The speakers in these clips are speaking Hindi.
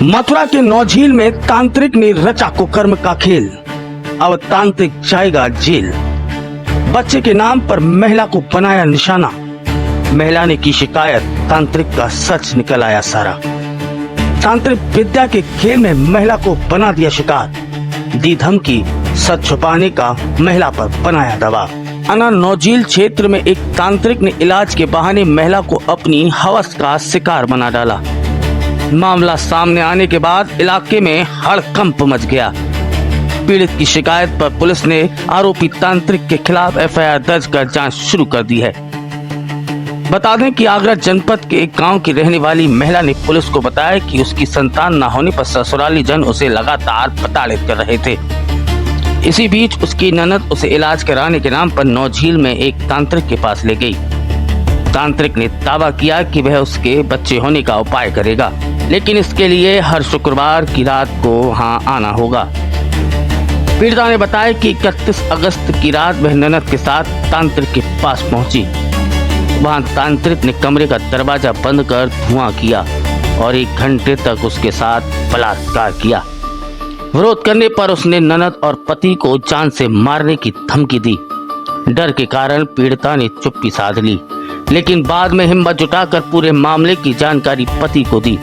मथुरा के नौझील में तांत्रिक ने रचा कुकर्म का खेल, अब तांत्रिक जाएगा जेल। बच्चे के नाम पर महिला को बनाया निशाना, महिला ने की शिकायत, तांत्रिक का सच निकल आया सारा। तांत्रिक विद्या के खेल में महिला को बना दिया शिकार, दी धमकी, सच छुपाने का महिला पर बनाया दबाव। थाना नौझील क्षेत्र में एक तांत्रिक ने इलाज के बहाने महिला को अपनी हवस का शिकार बना डाला। मामला सामने आने के बाद इलाके में हड़कंप मच गया। पीड़ित की शिकायत पर पुलिस ने आरोपी तांत्रिक के खिलाफ एफआईआर दर्ज कर जांच शुरू कर दी है। बता दें कि आगरा जनपद के एक गांव की रहने वाली महिला ने पुलिस को बताया कि उसकी संतान न होने पर ससुराली जन उसे लगातार प्रताड़ित कर रहे थे। इसी बीच उसकी ननद उसे इलाज कराने के नाम पर नौझील में एक तांत्रिक के पास ले गई। तांत्रिक ने दावा किया कि वह उसके बच्चे होने का उपाय करेगा, लेकिन इसके लिए हर शुक्रवार की रात को वहां आना होगा। पीड़िता ने बताया कि 31 अगस्त की रात वह ननद के साथ तांत्रिक के पास पहुंची। वहां तांत्रिक ने कमरे का दरवाजा बंद कर धुआं किया और 1 घंटे तक उसके साथ बलात्कार किया। विरोध करने पर उसने ननद और पति को जान से मारने की धमकी दी। डर के कारण पीड़िता ने चुप्पी साध ली, लेकिन बाद में हिम्मत जुटाकर पूरे मामले की जानकारी पति को दी।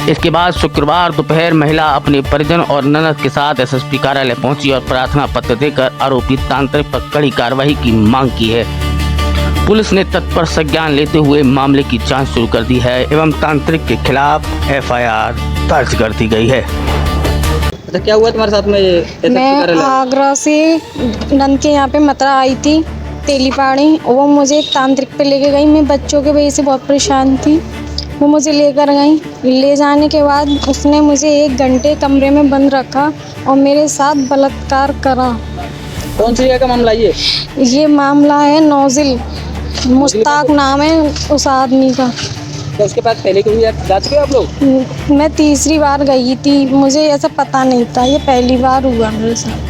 इसके बाद शुक्रवार दोपहर महिला अपने परिजन और ननद के साथ एसएसपी कार्यालय पहुंची और प्रार्थना पत्र देकर आरोपी तांत्रिक पर कड़ी कार्रवाई की मांग की है। पुलिस ने तत्पर संज्ञान लेते हुए मामले की जांच शुरू कर दी है एवं तांत्रिक के खिलाफ एफआईआर दर्ज कर दी गई है। अच्छा, क्या हुआ तुम्हारे साथ में? मैं आगरा से नंद के यहाँ पे मथुरा आई थी, तेलीपाड़ी। वो मुझे एक तांत्रिक पे लेके गई। मैं बच्चों के वजह से बहुत परेशान थी। वो मुझे लेकर गई। ले जाने के बाद उसने मुझे 1 घंटे कमरे में बंद रखा और मेरे साथ बलात्कार करा। कौन सी जगह का मामला ये मामला है नौझील, मुश्ताक नाम है उस आदमी का। तो उसके बाद पहले कभी जा चुके आप लोग? मैं तीसरी बार गई थी, मुझे ऐसा पता नहीं था, ये पहली बार हुआ मेरे साथ।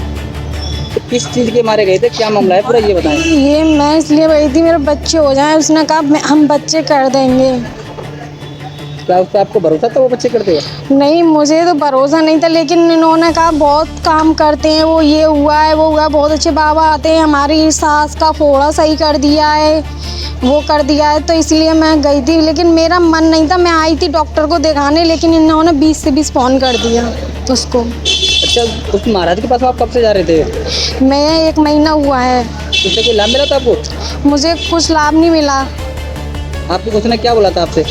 तो किस चीज़ के मारे गए थे, क्या मामला है पूरा ये बताएं। ये मैं इसलिए गई थी मेरे बच्चे हो जाएं। उसने कहा हम बच्चे कर देंगे। क्या उस पर आपको भरोसा था वो बच्चे करते हैं? नहीं, मुझे तो भरोसा नहीं था, लेकिन इन्होंने कहा बहुत काम करते हैं वो, ये हुआ है वो हुआ, बहुत अच्छे बाबा आते हैं, हमारी सास का फोड़ा सही कर दिया है, वो कर दिया है। तो इसलिए मैं गई थी, लेकिन मेरा मन नहीं था। मैं आई थी डॉक्टर को दिखाने, लेकिन इन्होंने 20 से 20 फोन कर दिया उसको। अच्छा, उस महाराज के पास आप कब से जा रहे थे? मैं 1 महीना हुआ है। उससे कोई लाभ मिला था आपको? मुझे कुछ लाभ नहीं मिला। आपको उसने क्या बोला था आपसे?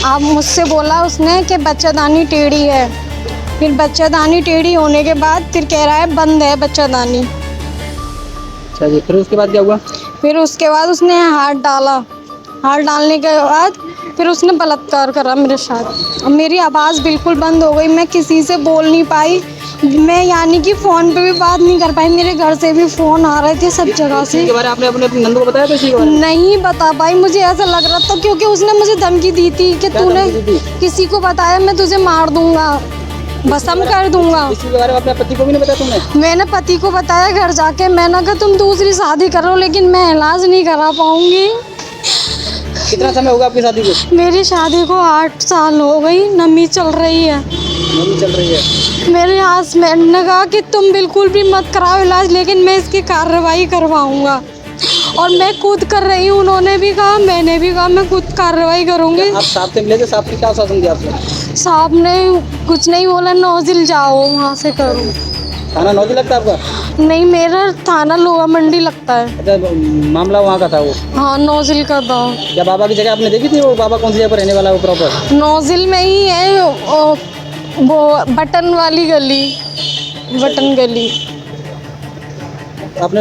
आप मुझसे बोला उसने कि बच्चादानी टेढ़ी है। फिर बच्चादानी टेढ़ी होने के बाद फिर कह रहा है बंद है बच्चादानी। अच्छा जी, फिर उसके बाद क्या हुआ? फिर उसके बाद उसने हाथ डाला। हाथ डालने के बाद फिर उसने बलात्कार करा मेरे साथ। और मेरी आवाज़ बिल्कुल बंद हो गई, मैं किसी से बोल नहीं पाई। मैं यानी कि फ़ोन पे भी बात नहीं कर पाई। मेरे घर से भी फ़ोन आ रहे थे सब जगह से। इसके बारे में आपने अपने नंदू को बताया था इसी के बारे में? नहीं बता पाई, मुझे ऐसा लग रहा था क्योंकि उसने मुझे धमकी दी थी कि तूने किसी को बताया मैं तुझे मार दूंगा, भस्म कर दूंगा। इसी के बारे में अपने पति को भी नहीं बताया तुमने? मैंने पति को बताया घर जाके। मैंने कहा तुम दूसरी शादी करो, लेकिन मैं इलाज नहीं करा पाऊंगी। कितना समय होगा आपकी शादी को? मेरी शादी को 8 साल हो गई, नमी चल रही है। नमी चल रही है। मेरे हस्बैंड ने कहा कि तुम बिल्कुल भी मत कराओ इलाज, लेकिन मैं इसकी कार्रवाई करवाऊंगा। और मैं खुद कर रही हूँ। उन्होंने भी कहा, मैंने भी कहा मैं खुद कार्रवाई करूँगी। आप साहब से मिले थे? साहब ने क्या आश्वासन दिया आपको? साहब ने कुछ नहीं बोला, नौझील जाओ वहाँ से करो। थाना नौझील लगता है आपका? नहीं, मेरा थाना लोहा मंडी लगता है। अच्छा, मामला वहाँ का था वो? हाँ, नौझील का था। क्या बाबा की जगह आपने देखी थी? वो बाबा कौन सी जगह पर रहने वाला है वो प्रॉपर? नौझील में ही है वो बटन वाली गली, बटन गली। आपने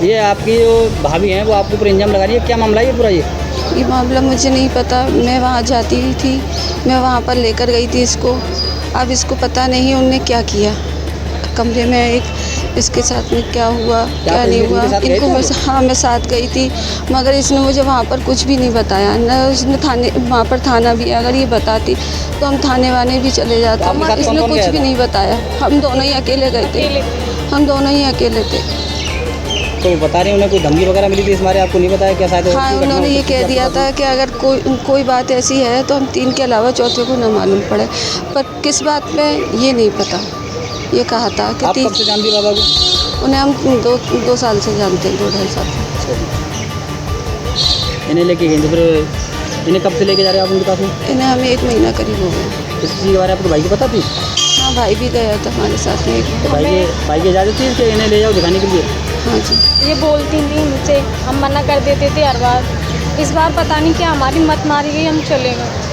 ये आपकी जो भाभी हैं वो आपके ऊपर इंजाम लगा रही है, क्या मामला है ये पूरा? ये मामला मुझे नहीं पता। मैं वहाँ जाती थी, मैं वहाँ पर लेकर गई थी इसको। अब इसको पता नहीं उनने क्या किया कमरे में। एक इसके साथ में क्या हुआ क्या नहीं हुआ इनको मैं साथ गई थी, मगर इसने मुझे वहाँ पर कुछ भी नहीं बताया। न उसने थाने, वहाँ पर थाना भी है, अगर ये बताती तो हम थाने वाने भी चले जाते, मगर इसने कुछ भी नहीं बताया। हम दोनों ही अकेले गए थे, हम दोनों ही अकेले थे। तो बता रहे हैं उन्हें कोई धमकी वगैरह मिली थी इस बारे, आपको नहीं बताया क्या? शायद हाँ, घटना उन्होंने हो ये सकती कह है दिया आपके था कि अगर कोई बात ऐसी है तो हम 3 के अलावा चौथे को न मालूम पड़े, पर किस बात में ये नहीं पता। ये कहा था साथ। आप कि कब से जानती है बाबा को? उन्हें हम 2 साल से जानते हैं, 2 ढाई साल से। इन्हें लेके गए तो फिर इन्हें कब से लेके जा रहे हैं आप उनके पास में? इन्हें हमें 1 महीना करीब हो गया। इस चीज़ के बारे में आपको भाई को पता थी? हाँ, भाई भी गया था हमारे साथ में। तो भाई की इजाज़त थी कि इन्हें ले जाओ दिखाने के लिए? हाँ जी। ये बोलती थी मुझसे, हम मना कर देते थे हर बार। इस बार पता नहीं क्या हमारी मत मारी गई, हम चले गए।